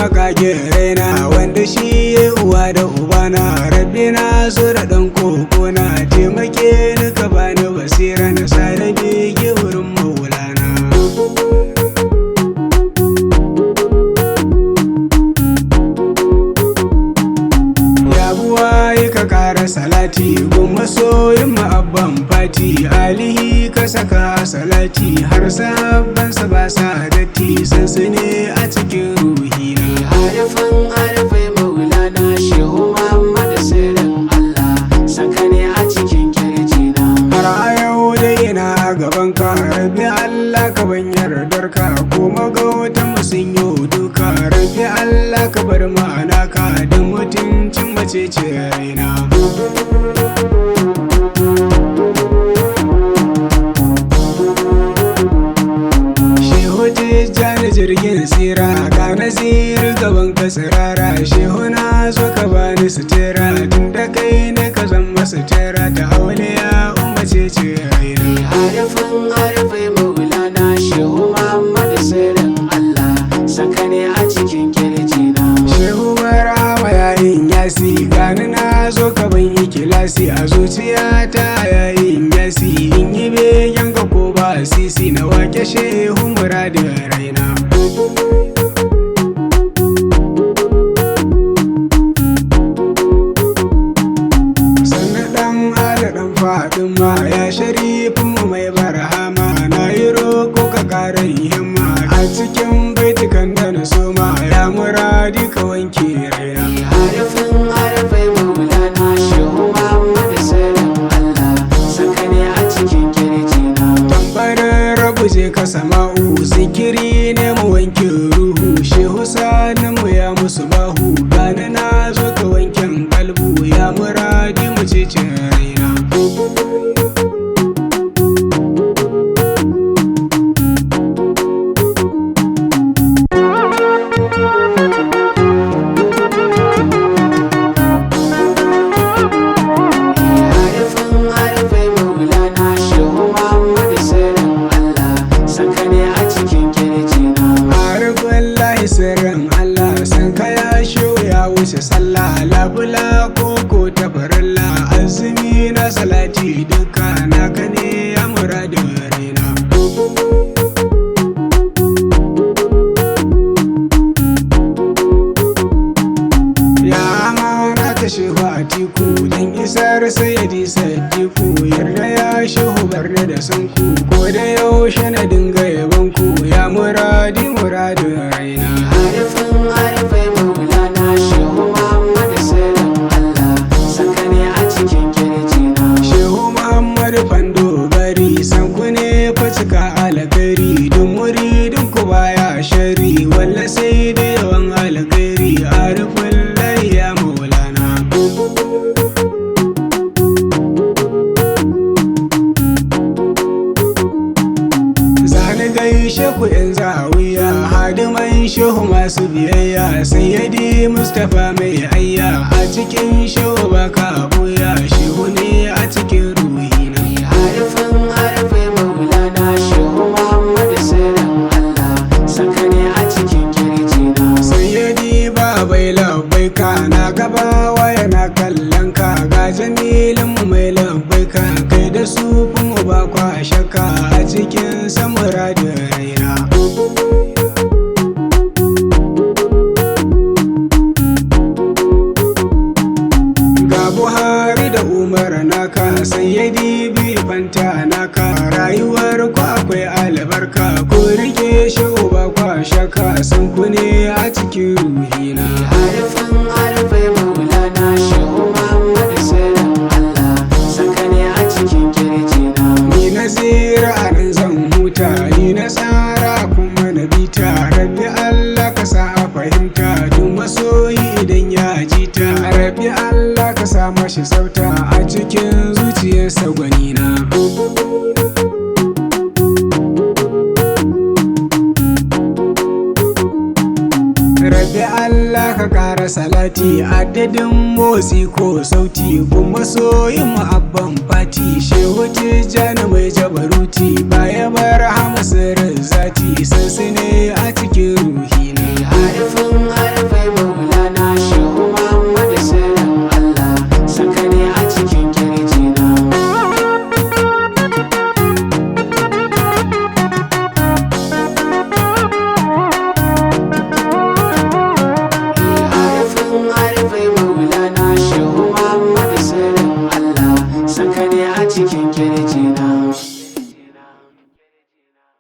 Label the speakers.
Speaker 1: kage raina, wanda shi ya uwa da ubana. Rabbi na so da ɗan kokona, taimake ni ka bani basira na sa na bege wurin maulana. Yabuwa ka kara salati gun masoyin ma'abban fati, alihi ka saka salati har sahabbansa ba sa datti, sansu ne a cikin ruhina.
Speaker 2: Arufai maulana shehu mahammadu sirin Allah, saka ne a cikin kirjina.
Speaker 1: Har a yau dai ina a gaban ka, rabbi Allah ka ban yardar ka, ko magautan mu sun yi duka. Rabbi Allah ka bar ma'ana ka, don mutuncin mace ce raina. Jirgin tsira ga naziru gaban ka tsirara, shehu na zo ka bani sutura, tun da kai ne ka zama sutura ta auliya umace ce raina.
Speaker 2: Arufai maulana shehu mahammadu sirin Allah, saka ne a cikin kirjina.
Speaker 1: Shehu barama yayin yasi, gani na zo ka ban ikilasi, a zuciyata yayin yasi, in yi begen ka ko ba sisi, na wake shehu muradin raina. Faɗima ya sharifin mu mai barhama, na yi roƙo ka ƙarin himma a cikin baitukan da na soma, ya muradi ka wanke raina.
Speaker 2: Arufai maulana shehu mahammadu sirin Allah, saka ne a cikin kirjina.
Speaker 1: Tambarin rabu je ka sama'u, zikiri ne mu wanke ruhu, shehu sanin mu ya musu bahu, gani na zo ka wanken kalbu, ya muradi mu ce raina. Sirin Allah san kaya shehu ya wuce sallah, labula koko ta farilla, azumi na salati duka naka ne ya muradin raina. Ya amana ta shehu a tiku, don isar sayyadi sadiku, yarda ya shehu barne da sanku, ko da yaushe na dinga yabanku, ya muradin raina.
Speaker 2: Arufai maulana shehu mahammadu sirin Allah, saka ne a cikin kirjina.
Speaker 1: Shehu Muhammadu fando bari, sanku ne fa cika alkhairi, duk muridin ku baya shari, walla sai da yawan alkhairi. Arufin lahi ya maulana. Zani gaishe ku yan zawiya, hadiman shehu masu biyayya, sayyidi Mustapha mai ayya, a cikin shehu baka buya, shehu ne a cikin ruhina.
Speaker 2: Arufai maulana shehu mahammadu sirin Allah, saka ne a cikin kirjina.
Speaker 1: Sayyidi babai labbaika, na gaba waya na kallon ka, ga jamilin mu mai labbaika, kai da su mu ba kwa shakka, a cikin samura da raina. Buhari da Umar naka, sayyidi bi fanta naka, rayuwar ku akwai albarka, ko rike shehu ba kwa shaka, san ku ne a cikin ruhina.
Speaker 2: Arufai maulana shehu mahammadu sirin Allah, saka ne a cikin kirjina.
Speaker 1: Ni nazira a nan zan huta, ni nasara kuma na bita, rabbi Allah ka sa a fahimta, duk masoyi idan ya jita, rabbi Allah ka sa mashi sauta a cikin zuciyarsa gwanina. Rabbi Allah ka kara salati, adadin motsi ko sauti, kuma soyin ma'abban fati, shehu tijjani mai jabaruti, baya bar hama sirrin zati, sansu ne a cikin ruhina.